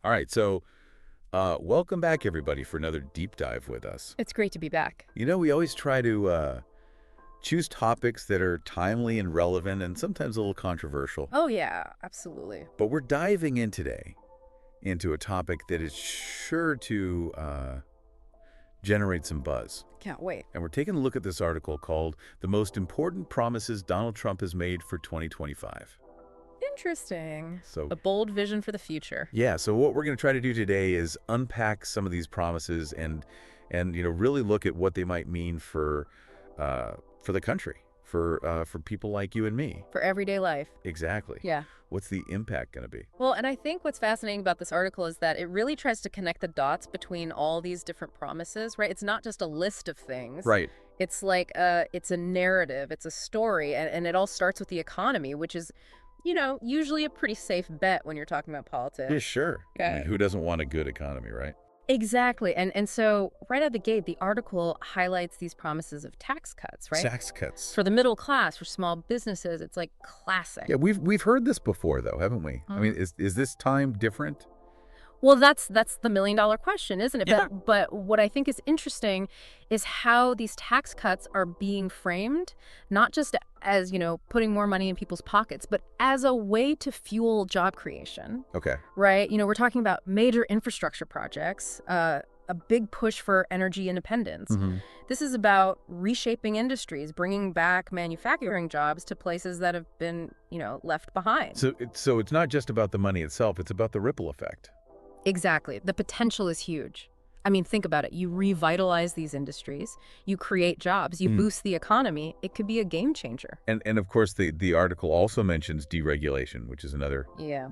All right, so welcome back, everybody, for another deep dive with us. It's great to be back. We always try to choose topics that are timely and relevant and sometimes a little controversial. Oh, yeah, absolutely. But we're diving in today into a topic that is sure to generate some buzz. Can't wait. And we're taking a look at this article called The Most Important Promises Donald Trump Has Made for 2025. Interesting. So, A bold vision for the future. yeah, so what we're going to try to do today is unpack some of these promises and really look at what they might mean for the country, for people like you and me. For everyday life. Exactly. Yeah. What's the impact going to be? Well, and I think what's fascinating about this article is that it really tries to connect the dots between all these different promises, right? It's not just a list of things. Right. It's like it's a narrative, it's a story, and it all starts with the economy, which is, usually a pretty safe bet when you're talking about politics. Yeah, sure. I mean, Okay. who doesn't want a good economy, right? Exactly. And so right out of the gate, the article highlights these promises of tax cuts, right? Tax cuts. For the middle class, for small businesses, it's like classic. Yeah, we've heard this before, though, haven't we? I mean, Mhm. is this time different? Well, that's the million-dollar question, isn't it? Yeah. But what I think is interesting is how these tax cuts are being framed, not just as, putting more money in people's pockets, but as a way to fuel job creation, Okay. right? We're talking about major infrastructure projects, a big push for energy independence. hmm This is about reshaping industries, bringing back manufacturing jobs to places that have been, left behind. So it's not just about the money itself; it's about the ripple effect. Exactly. The potential is huge. I mean, think about it. You revitalize these industries, you create jobs, you Mm. boost the economy. It could be a game changer. And of course, the article also mentions deregulation, which is another Yeah.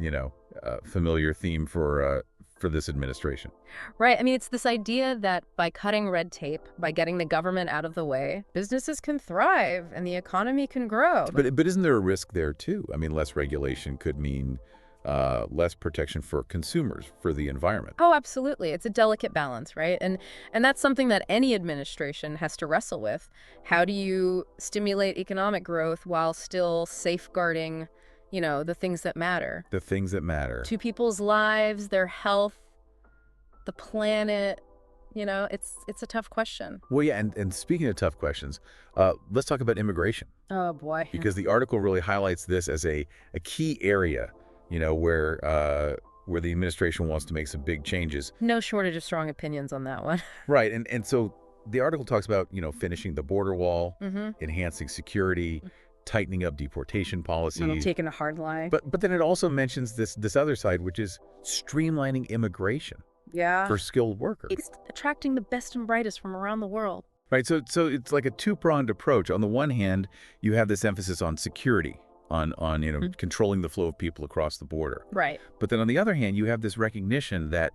familiar theme for this administration. Right. I mean, it's this idea that by cutting red tape, by getting the government out of the way, businesses can thrive and the economy can grow. But isn't there a risk there too? I mean, less regulation could mean less protection for consumers, for the environment. Oh, absolutely. It's a delicate balance, right? And that's something that any administration has to wrestle with. How do you stimulate economic growth while still safeguarding, the things that matter The things that matter. to people's lives, their health, the planet? It's a tough question. Well, yeah, and speaking of tough questions, let's talk about immigration, Oh boy. because the article really highlights this as a key area, where the administration wants to make some big changes. No shortage of strong opinions on that one. Right, and so the article talks about, finishing the border wall, Mm-hmm. enhancing security, tightening up deportation policies. Taking a hard line. But then it also mentions this other side, which is streamlining immigration Yeah. for skilled workers. It's attracting the best and brightest from around the world. Right. So it's like a two-pronged approach. On the one hand, you have this emphasis on security, on Mhm. controlling the flow of people across the border. Right. But then on the other hand, you have this recognition that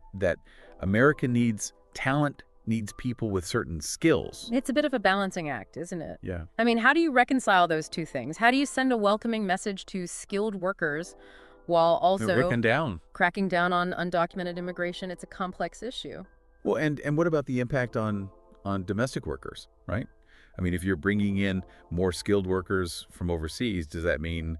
America needs talent, needs people with certain skills. It's a bit of a balancing act, isn't it? Yeah. I mean, how do you reconcile those two things? How do you send a welcoming message to skilled workers while They're also ripping down. cracking down on undocumented immigration? It's a complex issue. Well, and what about the impact on domestic workers, right? I mean, if you're bringing in more skilled workers from overseas, does that mean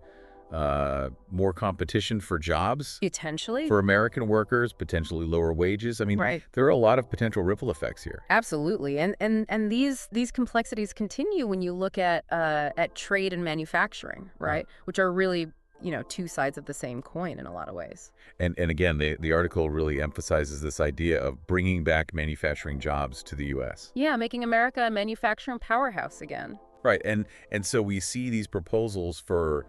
more competition for jobs Potentially. for American workers, potentially lower wages? I mean, Right. there are a lot of potential ripple effects here. Absolutely. And these complexities continue when you look at trade and manufacturing, right? Which are really, two sides of the same coin in a lot of ways. And again, the article really emphasizes this idea of bringing back manufacturing jobs to the U.S. Yeah, making America a manufacturing powerhouse again. Right. And so we see these proposals for,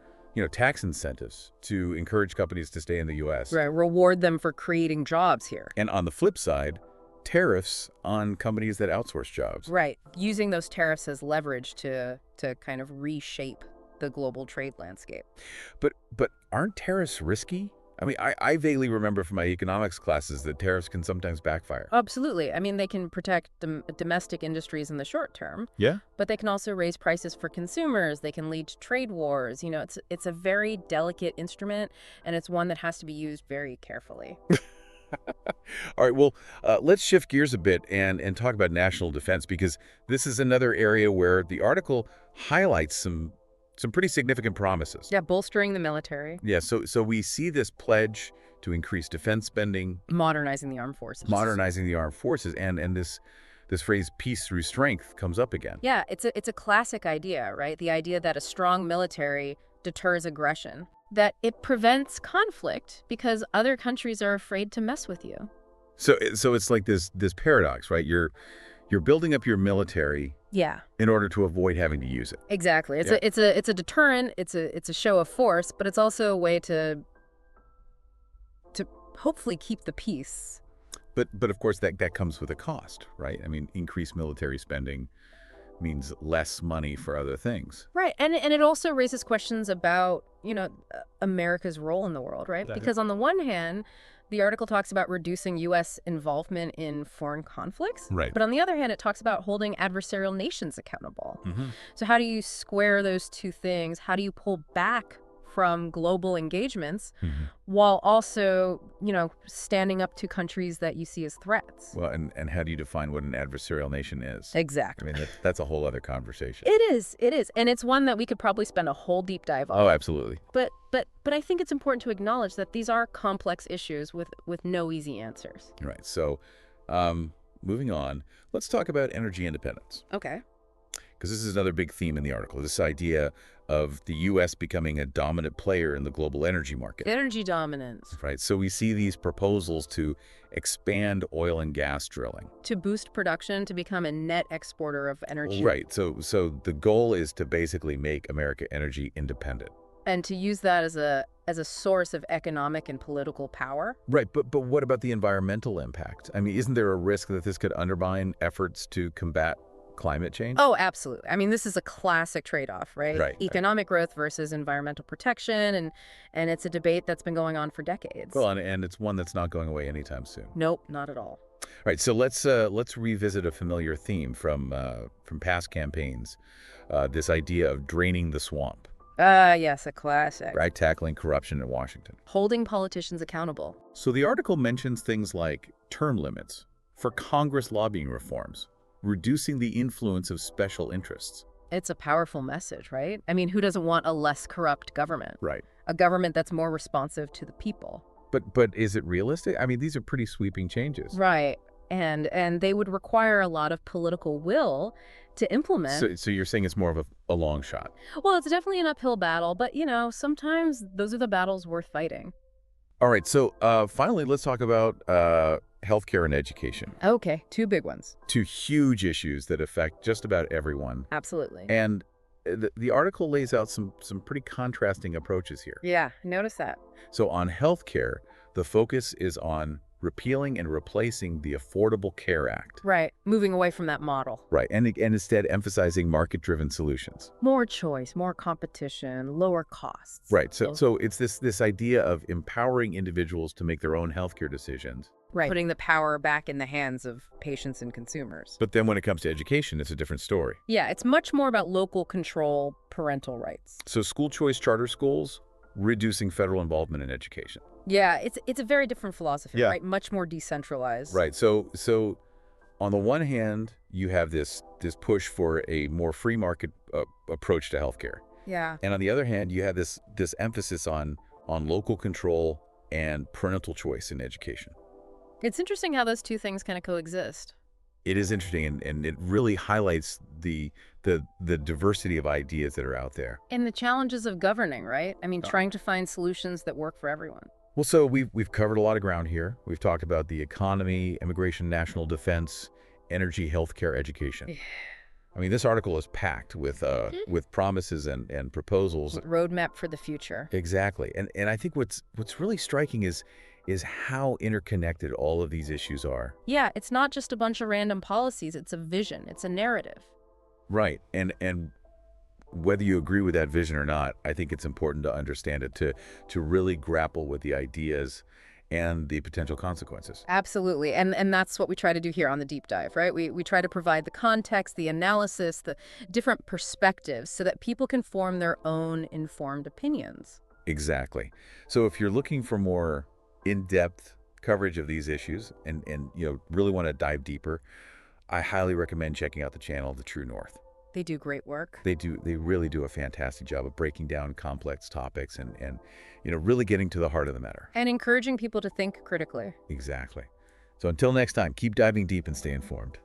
tax incentives to encourage companies to stay in the U.S. Right. Reward them for creating jobs here. And on the flip side, tariffs on companies that outsource jobs. Right. Using those tariffs as leverage to kind of reshape the global trade landscape. But aren't tariffs risky? I mean, I vaguely remember from my economics classes that tariffs can sometimes backfire. Absolutely. I mean, they can protect domestic industries in the short term, Yeah? but they can also raise prices for consumers. They can lead to trade wars. It's a very delicate instrument, and it's one that has to be used very carefully. All right, well, let's shift gears a bit and talk about national defense, because this is another area where the article highlights some pretty significant promises. Yeah, bolstering the military. Yeah, so we see this pledge to increase defense spending, Modernizing the armed forces. modernizing the armed forces, and this phrase "peace through strength" comes up again. Yeah, it's a classic idea, right? The idea that a strong military deters aggression, that it prevents conflict because other countries are afraid to mess with you. So it's like this paradox, right? You're building up your military Yeah, in order to avoid having to use it. exactly. Yeah. It's a deterrent, it's a show of force, but it's also a way to hopefully keep the peace. But of course that comes with a cost, right? I mean, increased military spending means less money for other things. Right. And it also raises questions about, America's role in the world, right? That- Because on the one hand, the article talks about reducing U.S. involvement in foreign conflicts. Right. But on the other hand, it talks about holding adversarial nations accountable. Mm-hmm. So how do you square those two things? How do you pull back from global engagements Mm-hmm. while also, standing up to countries that you see as threats? Well, and how do you define what an adversarial nation is? I Exactly. mean, that's a whole other conversation. It is. And it's one that we could probably spend a whole deep dive on. Oh, absolutely. But I think it's important to acknowledge that these are complex issues with no easy answers. Right. So, moving on, let's talk about energy independence, Okay. because this is another big theme in the article, this idea of the U.S. becoming a dominant player in the global energy market. Energy dominance. Right. So we see these proposals to expand oil and gas drilling. To boost production, to become a net exporter of energy. Right. So the goal is to basically make America energy independent. And to use that as a source of economic and political power. Right. But what about the environmental impact? I mean, isn't there a risk that this could undermine efforts to combat climate change? Oh, absolutely. I mean, this is a classic trade-off, right? Right. Economic growth versus environmental protection, and it's a debate that's been going on for decades. Well, and it's one that's not going away anytime soon. Nope, not at all. Right. So let's revisit a familiar theme from past campaigns. This idea of draining the swamp. Yes, a classic. Right. Tackling corruption in Washington. Holding politicians accountable. So the article mentions things like term limits for Congress lobbying reforms, reducing the influence of special interests. It's a powerful message, right? I mean, who doesn't want a less corrupt government? Right. A government that's more responsive to the people. But is it realistic? I mean, these are pretty sweeping changes. Right. And they would require a lot of political will to implement. So you're saying it's more of a long shot. Well, it's definitely an uphill battle, but, sometimes those are the battles worth fighting. All right. So finally, let's talk about healthcare and education. Okay, two big ones. Two huge issues that affect just about everyone. Absolutely. And the article lays out some pretty contrasting approaches here. Yeah, notice that. So on healthcare, the focus is on repealing and replacing the Affordable Care Act. Right, moving away from that model. Right, and instead emphasizing market-driven solutions. More choice, more competition, lower costs. Right, so it's this idea of empowering individuals to make their own healthcare decisions. Right, putting the power back in the hands of patients and consumers. But then when it comes to education, it's a different story. Yeah, it's much more about local control, parental rights. So school choice charter schools, reducing federal involvement in education. Yeah, it's a very different philosophy, Yeah. right? Much more decentralized. Right. So on the one hand, you have this push for a more free market approach to healthcare. Yeah. And on the other hand, you have this emphasis on local control and parental choice in education. It's interesting how those two things kind of coexist. It is interesting, and it really highlights the diversity of ideas that are out there. And the challenges of governing, right? I mean, Yeah. trying to find solutions that work for everyone. Well, so we've covered a lot of ground here. We've talked about the economy, immigration, national defense, energy, healthcare, education. I mean, this article is packed with promises and proposals. Roadmap for the future. Exactly. And I think what's really striking is how interconnected all of these issues are. Yeah, it's not just a bunch of random policies. It's a vision. It's a narrative. Right. And whether you agree with that vision or not, I think it's important to understand it, to really grapple with the ideas and the potential consequences. Absolutely. And that's what we try to do here on the deep dive, right? We try to provide the context, the analysis, the different perspectives so that people can form their own informed opinions. Exactly. So if you're looking for more in-depth coverage of these issues and really want to dive deeper, I highly recommend checking out the channel, The True North. They do great work. They really do a fantastic job of breaking down complex topics and really getting to the heart of the matter. And encouraging people to think critically. Exactly. So until next time, keep diving deep and stay informed.